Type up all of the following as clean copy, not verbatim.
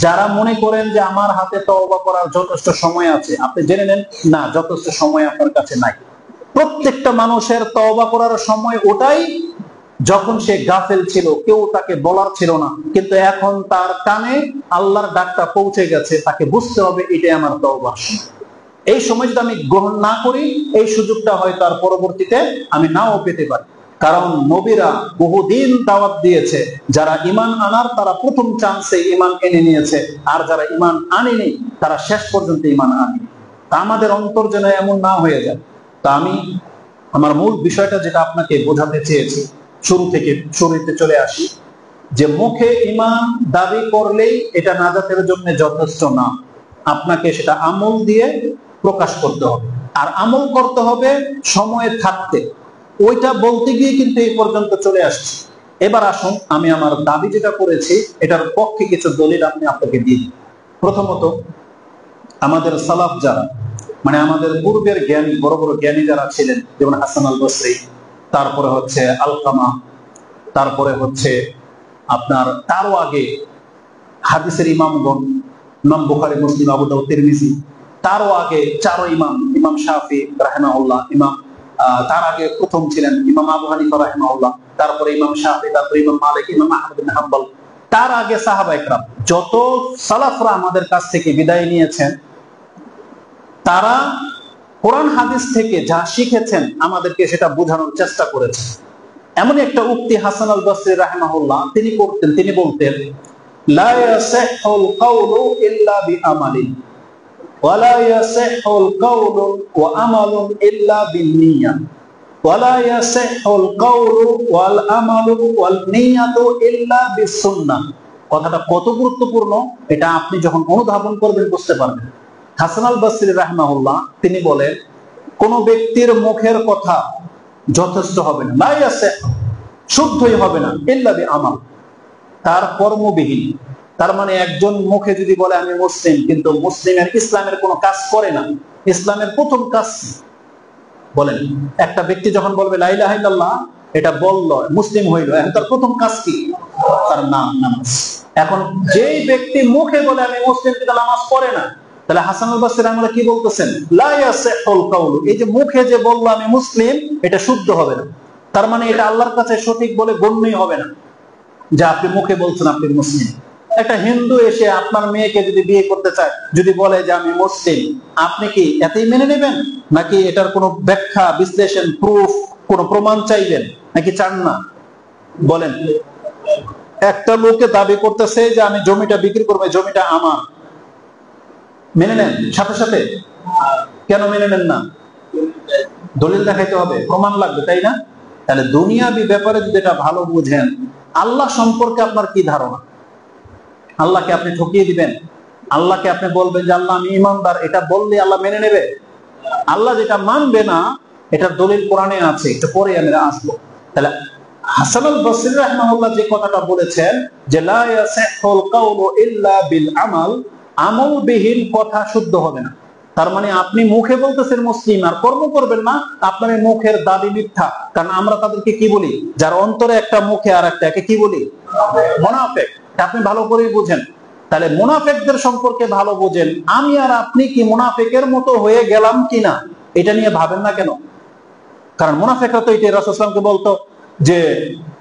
যারা মনে করেন যে আমার হাতে তওবা করার যথেষ্ট সময় আছে, আপনি জেনে নেন না, যথেষ্ট সময় আপনার কাছে নাই। প্রত্যেকটা মানুষের তওবা করার সময় ওটাই যখন সে গাফেল ছিল, কেউ তাকে বলার ছিল না, কিন্তু এখন তার কানে আল্লাহর ডাকটা পৌঁছে গেছে, তাকে বুঝতে হবে এটাই আমার তওবার সময়। এই সময় যদি আমি গ্রহণ না করি, এই সুযোগটা হয়তো আর পরবর্তীতে আমি নাও পেতে পারি। কারণ নবীরা বহুদিন দাওয়াত দিয়েছে, যারা ঈমান আনার তারা প্রথম চান্সে ঈমান এনে নিয়েছে, আর যারা ঈমান আনেনি তারা শেষ পর্যন্ত ঈমান আনেনি। তা আমাদের অন্তর যেন এমন না হয়ে যায়। তা আমি আমার মূল বিষয়টা যেটা আপনাকে বোঝাতে চেয়েছি, শুরুতে চলে আসি, যে মুখে ঈমান দাবি করলেই এটা নাজাতের জন্য যথেষ্ট না। আপনাকে সেটা আমল দিয়ে প্রকাশ করতে হবে, আর আমল করতে হবে সময়ে থাকতে। ওইটা বলতে গিয়ে কিন্তু এই পর্যন্ত চলে আসছে। এবার আসুন, আমি আমার দাবি যেটা করেছি এটার পক্ষে কিছু দলিল আপনাকে দিই। প্রথমত, আমাদের সালাফ যারা, মানে আমাদের পূর্বের জ্ঞানী, বড় বড় জ্ঞানী যারা ছিলেন, যেমন হাসান আল বসরি, তারপরে হচ্ছে আলকামা, তারপরে হচ্ছে আপনার তারও আগে হাদিসের ইমামগণ, ইমাম বুখারী, মুসলিম, আবু দাউদ, তিরমিজি, তারও আগে চারো ইমাম, ইমাম শাফি রাহিমাহুল্লাহ, তার আগে প্রথম ছিলেন ইমাম আবু হানিফা রাহিমাহুল্লাহ, তারপরে ইমাম শাফি, তারপরে ইমাম মালিক, ইমাম আহমদ বিন হাম্বল, তার আগে সাহাবায়ে কেরাম, যত সালাফরা আমাদের কাছ থেকে বিদায় নিয়েছেন, তারা কোরআন হাদিস থেকে যা শিখেছেন আমাদেরকে সেটা বোঝানোর চেষ্টা করেছেন। এমন একটা উক্তি হাসান আল বসরি রাহিমাহুল্লাহ তিনি করতেন, তিনি বলতেন, লা ইয়াসিহুল কাউলু ইল্লা বিআমালিন ওয়া লা ইয়াসিহুল কাউলু ওয়া আমালুন ইল্লা বিন্নিয়া ওয়া লা ইয়াসিহুল কাউলু ওয়াল আমালু ওয়াল নিয়াতু ইল্লা বিসুন্নাহ। কথাটা কত গুরুত্বপূর্ণ এটা আপনি যখন অনুধাবন করবেন বুঝতে পারবেন। হাসান আল বসরি রাহিমাহুল্লাহ তিনি বলেন, কোন ব্যক্তির মুখের কথা যথেষ্ট হবে না, লা ইয়াসিহু, শুদ্ধই হবে না, ইল্লা বিআমাল, তার কর্মবিহীন। তার মানে একজন মুখে যদি বলে আমি মুসলিম, কিন্তু মুসলিমের ইসলামের কোনো কাজ করে না, ইসলামের প্রথম কাজ বলেন, একটা ব্যক্তি যখন বলবে লা ইলাহা ইল্লাল্লাহ, এটা বলল, মুসলিম হইল, এখন তার প্রথম কাজ কি? তার নামাজ। এখন যেই ব্যক্তি মুখে বলে আমি মুসলিম কিন্তু নামাজ পড়ে না, তাহলে হাসান আল বসরি আমরা কি বলতেছেন? লা ইয়াসিহুল কাউলু, এই যে মুখে যে বললো আমি মুসলিম, এটা শুদ্ধ হবে না। তার মানে এটা আল্লাহর কাছে সঠিক বলে গণ্যই হবে না যে আপনি মুখে বলছেন আপনি মুসলিম। একটা হিন্দু এসে আপনার মেয়েকে যদি বিয়ে করতে চায়, যদি বলে যে আমি মুসলিম, আপনি কি এতেই মেনে নেবেন, নাকি এটার কোনো ব্যাখ্যা, বিশ্লেষণ, প্রুফ, কোনো প্রমাণ চাইবেন, নাকি চান না? বলেন। একটা লোকে দাবি করতেছে যে আমি জমিটা বিক্রি করবো, জমিটা আমার, মেনে নেন সাথে সাথে? কেন মেনে নেন না? দলিল দেখাইতে হবে, প্রমাণ লাগবে, তাই না? তাহলে দুনিয়াবি ব্যাপারে যদি এটা ভালো বুঝেন, আল্লাহ সম্পর্কে আপনার কি ধারণা? আল্লাহকে আপনি ঠকিয়ে দিবেন? আল্লাহকে আপনি বলবেন যে আল্লাহ আমি ইমানদার, এটা বললে আল্লাহ মেনে নেবে? আল্লাহ যেটা মানবে না, এটার দলিল কোরআনে আছে, একটু পরে আমরা আসবো। তাহলে হাসান আল বসরি রাহিমাহুল্লাহ যে কথাটা বলেছেন যে লা ইয়াসিহুল কাউলু ইল্লা বিল আমাল, আমলবিহীন কথা শুদ্ধ হবে না। তার মানে আপনি মুখে বলতেছেন মুসলিম আর কর্ম করবেন না, আপনার মুখের দাবি মিথ্যা। কারণ আমরা তাদেরকে কি বলি? যার অন্তরে একটা, মুখে আর একটা, একে কি বলি? মুনাফিক। আপনি ভালো করেই বুঝেন। তাহলে মুনাফিকদের সম্পর্কে ভালো বোঝেন, আমি আর আপনি কি মুনাফিকের মতো হয়ে গেলাম কিনা এটা নিয়ে ভাবেন না কেন? কারণ মুনাফিকরা তো এটাই রাসূল সাল্লাল্লাহু আলাইহি ওয়াসাল্লামকে বলতো, যে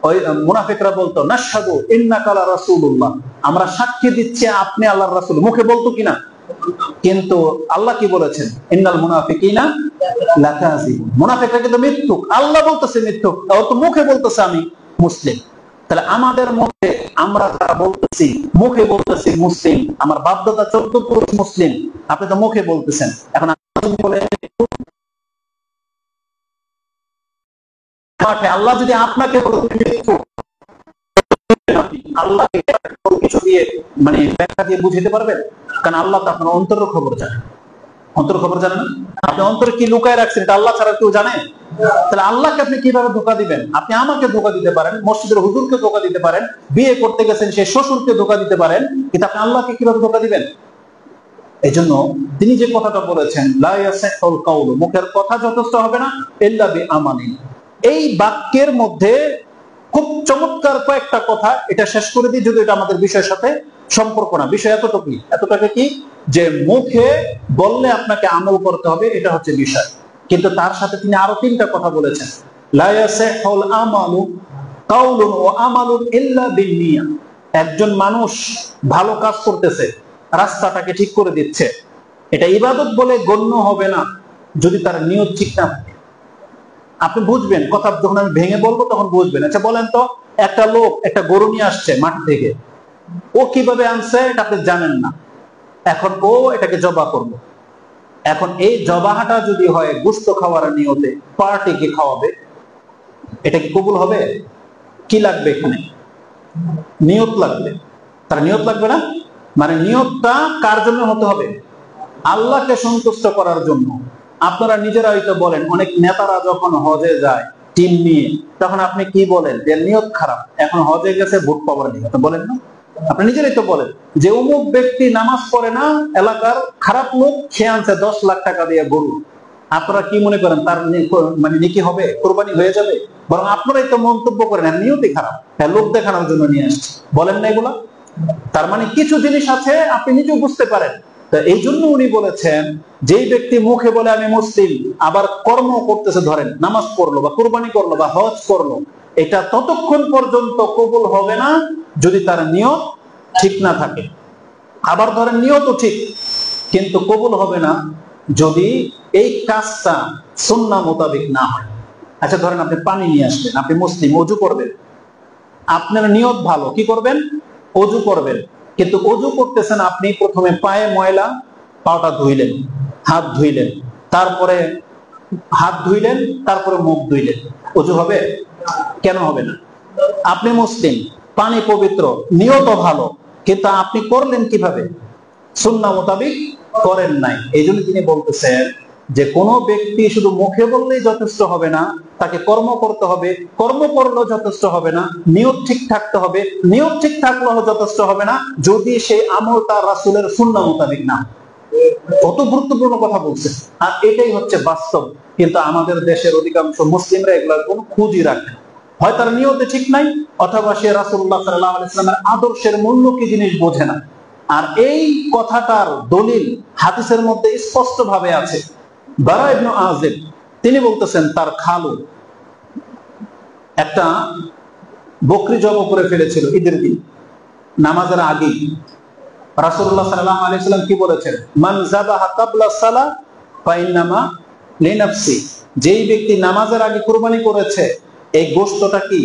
ওই মুনাফিকরা বলতো নাশহাদু ইন্নাকা লা রাসূলুল্লাহ, আমরা সাক্ষী দিচ্ছি আপনি আল্লাহর রাসূল, মুখে বলতো কিনা? কিন্তু আল্লাহ কি বলেছেন? ইন্নাল মুনাফিকিনা লাকাযিবুন, মুনাফিকরা কিন্তু মিথ্যুক। আল্লাহ বলতেছে মিথ্যুক, ও তো মুখে বলতেছে আমি মুসলিম। তাহলে আমাদের মধ্যে আমরা যারা বলতেছি, মুখে বলতেছি মুসলিম, আমার বাপদাদা 14 পুরুষ মুসলিম, আপনি তো মুখে বলতেছেন, এখন আপনি বলে আল্লাহ যদি আপনাকে আল্লাহ কিছু দিয়ে মানে ব্যাখ্যা দিয়ে বুঝাতে পারবেন? কারণ আল্লাহ তো আপনার অন্তরের খবর জানেন। অন্তর খবর জানেন না? আপনি অন্তরে কি লুকায় রাখছেন এটা আল্লাহ ছাড়া কেউ জানে? তাহলে আল্লাহকে আপনি কিভাবে ধোঁকা দিবেন? আপনি আমাকে ধোঁকা দিতে পারেন, মসজিদের হুজুরকে ধোঁকা দিতে পারেন, বিয়ে করতে গেছেন সেই শ্বশুরকে ধোঁকা দিতে পারেন, কিন্তু আপনি আল্লাহকে কিভাবে ধোঁকা দিবেন? এই জন্য তিনি যে কথাটা বলেছেন লা ইয়াসিহুল কাউলু, মুখের কথা যথেষ্ট হবে না, ইল্লা বিআমালিন, এই বাক্যের মধ্যে খুব চমৎকার কয়েকটা কথা, এটা শেষ করে দিই যদি এটা আমাদের বিষয়ের সাথে সম্পর্ক না, বিষয় এতটুকুই। এতটাকে কি যে মুখে বললে আপনাকে আমল করতে হবে, এটা হচ্ছে বিষয়। কিন্তু তার সাথে তিনি আরো 3টা কথা বলেছেন। লা ইয়াসিহুল আমালু কাউলুন ওয়া আমালুন ইল্লা বিন্নিয়া। একজন মানুষ ভালো কাজ করতেছে, রাস্তাটাকে ঠিক করে দিচ্ছে, এটা ইবাদত বলে গণ্য হবে না যদি তার নিয়ত ঠিক না থাকে। আপনি বুঝবেন, কথা যখন আমি ভেঙে বলবো তখন বুঝবেন। আচ্ছা বলেন তো, একটা লোক একটা গরু নিয়ে আসছে মাঠ থেকে, ও কিভাবে আনছে এটা আপনি জানেন না, এখন ও এটাকে জবাহ করলো। এখন এই জবাহাটা যদি হয় গোশত খাওয়ার নিয়তে, পার্টিকে খাওয়াবে, এটা কি কবুল হবে? কি লাগবে এখানে? নিয়ত লাগবে। তার নিয়ত লাগবে না? মানে নিয়তটা কার জন্য হতে হবে? আল্লাহকে সন্তুষ্ট করার জন্য। আপনারা নিজেরা হয়তো বলেন, অনেক নেতারা যখন হজে যায় টিম নিয়ে, তখন আপনি কি বলেন? যে নিয়ত খারাপ, এখন হজে গেছে ভোট পাওয়ার নিয়ত, বলেন না? আপনি নিজেরাই তো বলেন যে অমুক ব্যক্তি নামাজ পড়ে না, এলাকার খারাপ লোক, সে আনছে 10 লাখ টাকা দিয়ে গরু। আপনারা কি মনে করেন তার মানে নেকি হবে, কোরবানি হয়ে যাবে? বরং আপনারাই তো মন্তব্য করেন নিয়তই খারাপ, হ্যাঁ লোক দেখানোর জন্য নিয়ে আসছে, বলেন না এগুলা? তার মানে কিছু জিনিস আছে আপনি নিজেও বুঝতে পারেন। তো এই জন্য উনি বলেছেন, যেই ব্যক্তি মুখে বলে আমি মুসলিম, আবার কর্ম করতেছে, ধরেন নামাজ পড়লো বা কুরবানি করলো বা হজ করলো, এটা ততক্ষণ পর্যন্ত কবুল হবে না যদি তার নিয়ত ঠিক না থাকে। আবার ধরেন নিয়ত ঠিক, কিন্তু কবুল হবে না যদি এই কাজটা সুন্নাহ মোতাবেক না হয়। আচ্ছা ধরেন আপনি পানি নিয়ে আসলেন, আপনি মুসলিম, ওযু করবেন, আপনার নিয়ত ভালো, কি করবেন? ওযু করবেন, কিন্তু ওযু করতেছেন আপনি প্রথমে পায়ে ময়লা, পাটা ধুইলেন, হাত ধুইলেন, তারপরে হাত ধুইলেন, তারপরে মুখ ধুইলেন, ওযু হবে? কেন হবে না? আপনি মুসলিম, পানি পবিত্র, নিয়ত ভালো, কিন্তু আপনি করলেন কিভাবে? সুন্নাহ মোতাবেক করেন নাই। এই জন্য তিনি বলতেছেন যে কোন ব্যক্তি শুধু মুখে বললেই যথেষ্ট হবে না, তাকে কর্ম করতে হবে, কর্ম করলেও যথেষ্ট হবে না, নিয়ত ঠিক থাকতে হবে, নিয়ত ঠিক থাকলেও যথেষ্ট হবে না যদি সেই আমলটা রাসূলের সুন্নাহ মোতাবেক না। কত গুরুত্বপূর্ণ কথা বলছে, আর এটাই হচ্ছে বাস্তব। কিন্তু আমাদের দেশের অধিকাংশ মুসলিমরা এগুলোর কোনো খুঁজই রাখে না। হয় তার নিয়তে ঠিক নাই, অথবা সে রাসূলুল্লাহ সাল্লাল্লাহু আলাইহি ওয়াসাল্লামের আদর্শের মূল্য কি জিনিস বোঝে না। আর এই কথাটার দলিল হাদিসের মধ্যে স্পষ্ট ভাবে আছে। বারা ইবনে আযিব তিনি বলতেছেন, তার খালু একটা বকরি জবাই করে ফেলেছিল ঈদের দিন, নামাজের আগে। রাসূলুল্লাহ সাল্লাল্লাহু আলাইহি ওয়াসাল্লাম কি বলেছেন? মান যাবাহা ক্বাবলা সালাহ ফাইন্নামা লিনাফসি। যেই ব্যক্তি নামাজের আগে কুরবানি করেছে, এই গোশতটা কি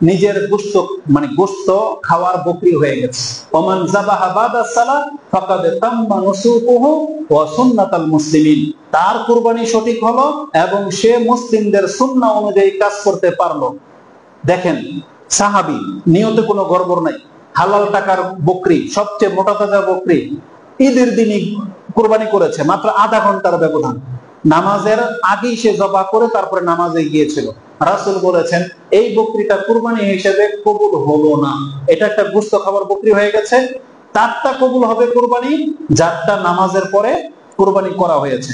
নিজের গোশত, মানে গোশত খাওয়ার বকরি হয়ে গেছে। ওমান যাবাহা বাদা সালাহ ফাকাদ তাম্মা নুসুকুহু ওয়া সুন্নাতাল মুসলিমিন। তার কুরবানি সঠিক হলো এবং সে মুসলিমদের সুন্নাহ অনুযায়ী কাজ করতে পারলো। দেখেন, সাহাবী, নিয়তে কোনো গড়বড় নাই, হালাল টাকার বকরি, সবচেয়ে মোটা তাজা বকরি ঈদের দিনই কুরবানি করেছে, মাত্র আধা ঘন্টার ব্যবধান। নামাজের আগেই সে জবাহ করে তারপরে নামাজে গিয়েছিল। রাসূল বলেছেন এই বকরিটা কুরবানি হিসেবে কবুল হলো না, এটা একটা গোশত খাবার বকরি হয়ে গেছে। তারটা কবুল হবে কুরবানি যারটা নামাজের পরে কুরবানি করা হয়েছে।